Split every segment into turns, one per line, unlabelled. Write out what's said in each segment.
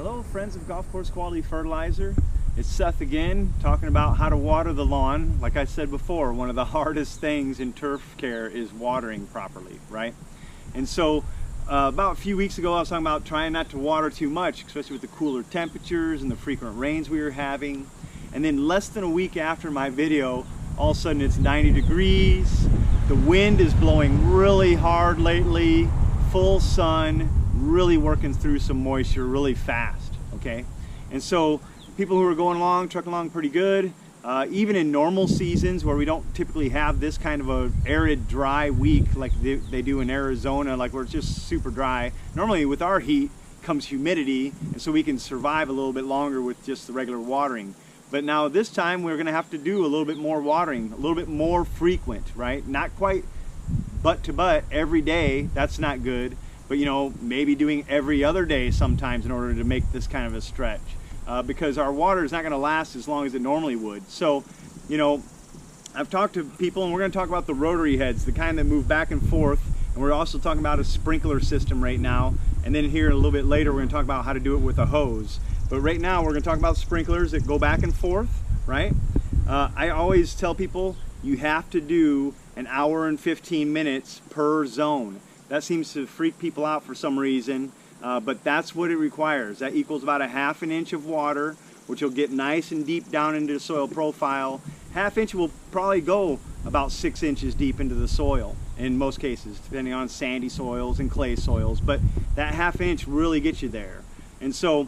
Hello friends of Golf Course Quality Fertilizer. It's Seth again, talking about how to water the lawn. Like I said before, one of the hardest things in turf care is watering properly, right? And so about a few weeks ago I was talking about trying not to water too much, especially with the cooler temperatures and the frequent rains we were having. And then less than a week after my video, all of a sudden it's 90 degrees, the wind is blowing really hard lately, full sun, really working through some moisture really fast, okay? And so people who are going along, trucking along pretty good, even in normal seasons where we don't typically have this kind of a arid, dry week like they do in Arizona, like where it's just super dry. Normally with our heat comes humidity, and so we can survive a little bit longer with just the regular watering. But now this time we're gonna have to do a little bit more watering, a little bit more frequent, right? Not quite butt to butt every day, that's not good. But you know, maybe doing every other day sometimes in order to make this kind of a stretch, because our water is not going to last as long as it normally would. So, you know, I've talked to people, and we're going to talk about the rotary heads, the kind that move back and forth, and we're also talking about a sprinkler system right now. And then here a little bit later, we're going to talk about how to do it with a hose. But right now, we're going to talk about sprinklers that go back and forth, right? I always tell people you have to do an hour and 15 minutes per zone. That seems to freak people out for some reason, but that's what it requires. That equals about a ½ inch of water, which will get nice and deep down into the soil profile. ½ inch will probably go about 6 inches deep into the soil in most cases, depending on sandy soils and clay soils, but that ½ inch really gets you there. And so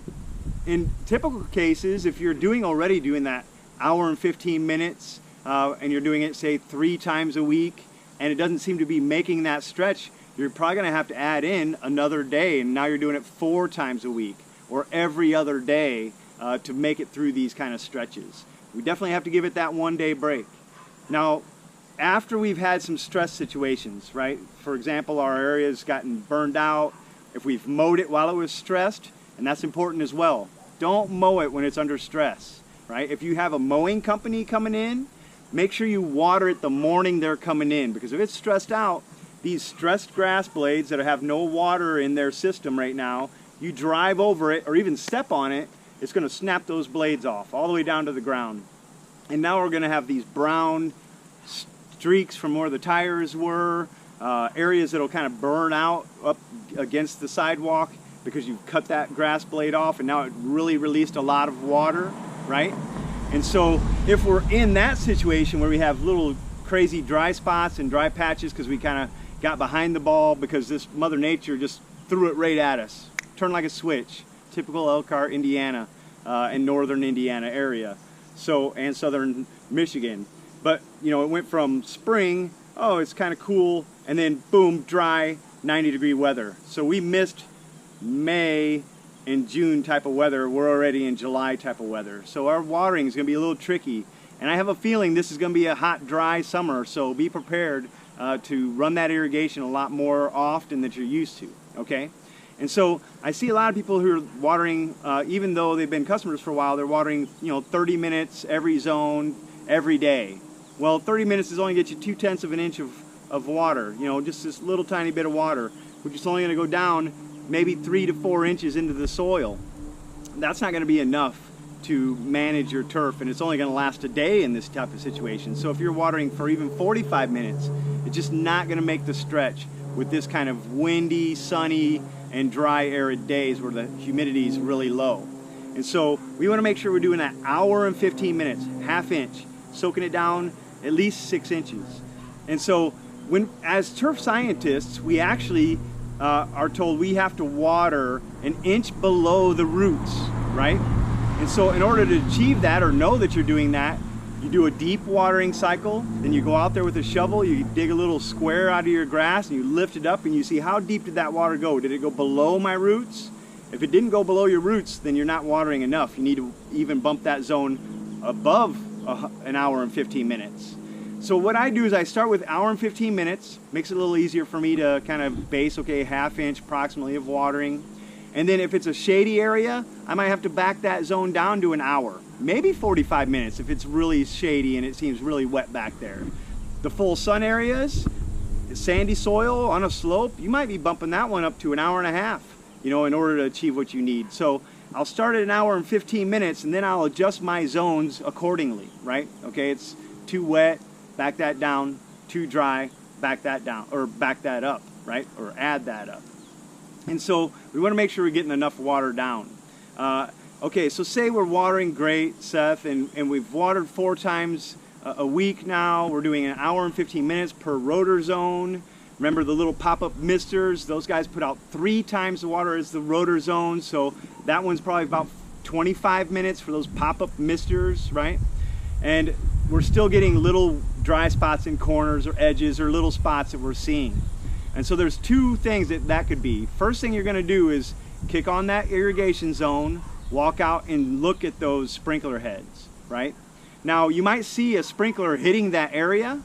in typical cases, if you're already doing that hour and 15 minutes, and you're doing it say 3 times a week, and it doesn't seem to be making that stretch, you're probably going to have to add in another day, and now you're doing it 4 times a week or every other day to make it through these kind of stretches. We definitely have to give it that 1-day break. Now, after we've had some stress situations, right? For example, our area's gotten burned out, if we've mowed it while it was stressed, and that's important as well. Don't mow it when it's under stress, right? If you have a mowing company coming in, make sure you water it the morning they're coming in, because if it's stressed out, these stressed grass blades that have no water in their system right now, you drive over it or even step on it, it's going to snap those blades off all the way down to the ground. And now we're going to have these brown streaks from where the tires were, areas that will kind of burn out up against the sidewalk because you've cut that grass blade off and now it really released a lot of water, right? And so if we're in that situation where we have little crazy dry spots and dry patches because we kind of got behind the ball because this Mother Nature just threw it right at us. Turned like a switch. Typical Elkhart, Indiana, and northern Indiana area. So, and southern Michigan. But, you know, it went from spring, oh, it's kind of cool, and then boom, dry, 90-degree weather. So we missed May and June type of weather. We're already in July type of weather. So our watering is going to be a little tricky. And I have a feeling this is going to be a hot, dry summer, so be prepared to run that irrigation a lot more often than you're used to, okay? And so I see a lot of people who are watering, even though they've been customers for a while, they're watering, you know, 30 minutes every zone, every day. Well, 30 minutes is only get you 2/10 of an inch of water, you know, just this little tiny bit of water, which is only going to go down maybe 3 to 4 inches into the soil. That's not going to be enough to manage your turf, and it's only going to last a day in this type of situation. So if you're watering for even 45 minutes, it's just not going to make the stretch with this kind of windy, sunny, and dry, arid days where the humidity is really low. And so we want to make sure we're doing that hour and 15 minutes, ½ inch, soaking it down at least 6 inches. And so as turf scientists, we actually are told we have to water an inch below the roots, right? And so in order to achieve that or know that you're doing that, you do a deep watering cycle, then you go out there with a shovel, you dig a little square out of your grass and you lift it up and you see how deep did that water go? Did it go below my roots? If it didn't go below your roots, then you're not watering enough. You need to even bump that zone above an hour and 15 minutes. So what I do is I start with hour and 15 minutes, makes it a little easier for me to kind of base, okay, ½ inch approximately of watering. And then if it's a shady area, I might have to back that zone down to an hour, maybe 45 minutes if it's really shady and it seems really wet back there. The full sun areas, sandy soil on a slope, you might be bumping that one up to an hour and a half, you know, in order to achieve what you need. So I'll start at 1 hour and 15 minutes, and then I'll adjust my zones accordingly, right? Okay, it's too wet, back that down, too dry, back that down, or back that up, right? Or add that up. And so we want to make sure we're getting enough water down. Okay, so say we're watering great, Seth, and we've watered 4 times a week now. We're doing 1 hour and 15 minutes per rotor zone. Remember the little pop-up misters? Those guys put out 3 times the water as the rotor zone, so that one's probably about 25 minutes for those pop-up misters, right? And we're still getting little dry spots in corners or edges or little spots that we're seeing. And so there's 2 things that could be. First thing you're going to do is kick on that irrigation zone, walk out and look at those sprinkler heads, right? Now you might see a sprinkler hitting that area,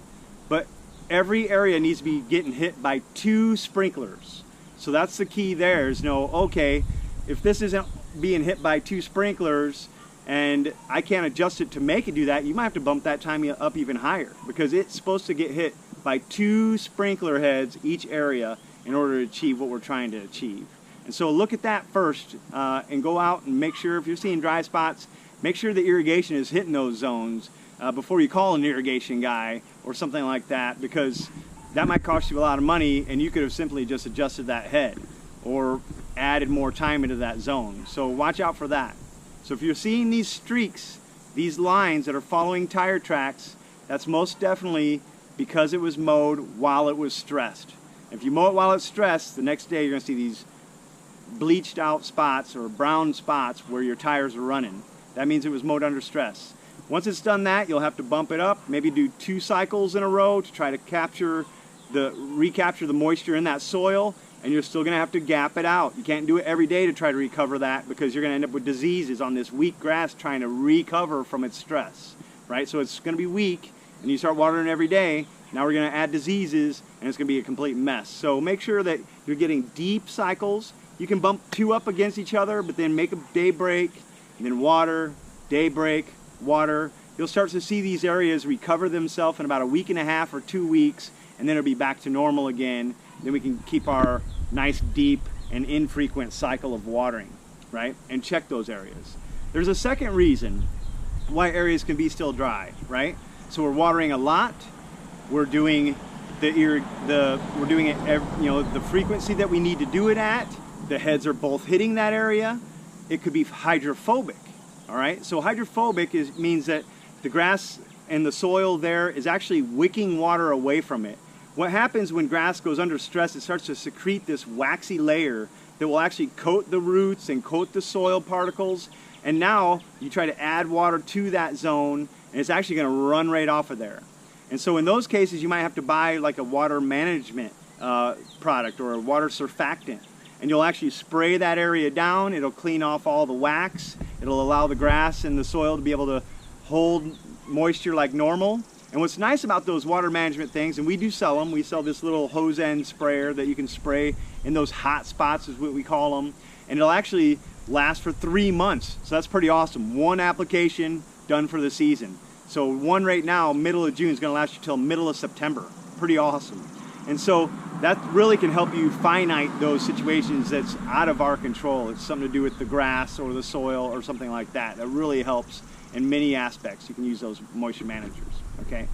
but every area needs to be getting hit by 2 sprinklers. So that's the key there, is know, okay, if this isn't being hit by 2 sprinklers and I can't adjust it to make it do that, you might have to bump that time up even higher, because it's supposed to get hit by 2 sprinkler heads each area in order to achieve what we're trying to achieve. And so look at that first and go out and make sure, if you're seeing dry spots, make sure the irrigation is hitting those zones before you call an irrigation guy or something like that, because that might cost you a lot of money and you could have simply just adjusted that head or added more time into that zone. So watch out for that. So if you're seeing these streaks, these lines that are following tire tracks, that's most definitely because it was mowed while it was stressed. If you mow it while it's stressed, the next day you're going to see these bleached out spots or brown spots where your tires are running. That means it was mowed under stress. Once it's done that, you'll have to bump it up, maybe do 2 cycles in a row to try to recapture the moisture in that soil, and you're still going to have to gap it out. You can't do it every day to try to recover that, because you're going to end up with diseases on this weak grass trying to recover from its stress, right? So it's going to be weak, and you start watering every day. Now we're going to add diseases, and it's going to be a complete mess. So make sure that you're getting deep cycles. You can bump 2 up against each other, but then make a day break, and then water, day break, water. You'll start to see these areas recover themselves in about 1.5 weeks or 2 weeks, and then it'll be back to normal again. Then we can keep our nice deep and infrequent cycle of watering, right? And check those areas. There's a second reason why areas can be still dry, right? So we're watering a lot. We're doing the frequency that we need to do it at. The heads are both hitting that area. It could be hydrophobic, all right? So hydrophobic means that the grass and the soil there is actually wicking water away from it. What happens when grass goes under stress, it starts to secrete this waxy layer that will actually coat the roots and coat the soil particles. And now you try to add water to that zone, and it's actually going to run right off of there. And so in those cases, you might have to buy like a water management product or a water surfactant. And you'll actually spray that area down. It'll clean off all the wax. It'll allow the grass and the soil to be able to hold moisture like normal. And what's nice about those water management things, and we do sell them, we sell this little hose end sprayer that you can spray in those hot spots, is what we call them. And it'll actually last for 3 months. So that's pretty awesome. 1 application done for the season. So one right now, middle of June, is going to last you till middle of September. Pretty awesome. And so that really can help you finite those situations that's out of our control. It's something to do with the grass or the soil or something like that. That really helps in many aspects. You can use those moisture managers, okay?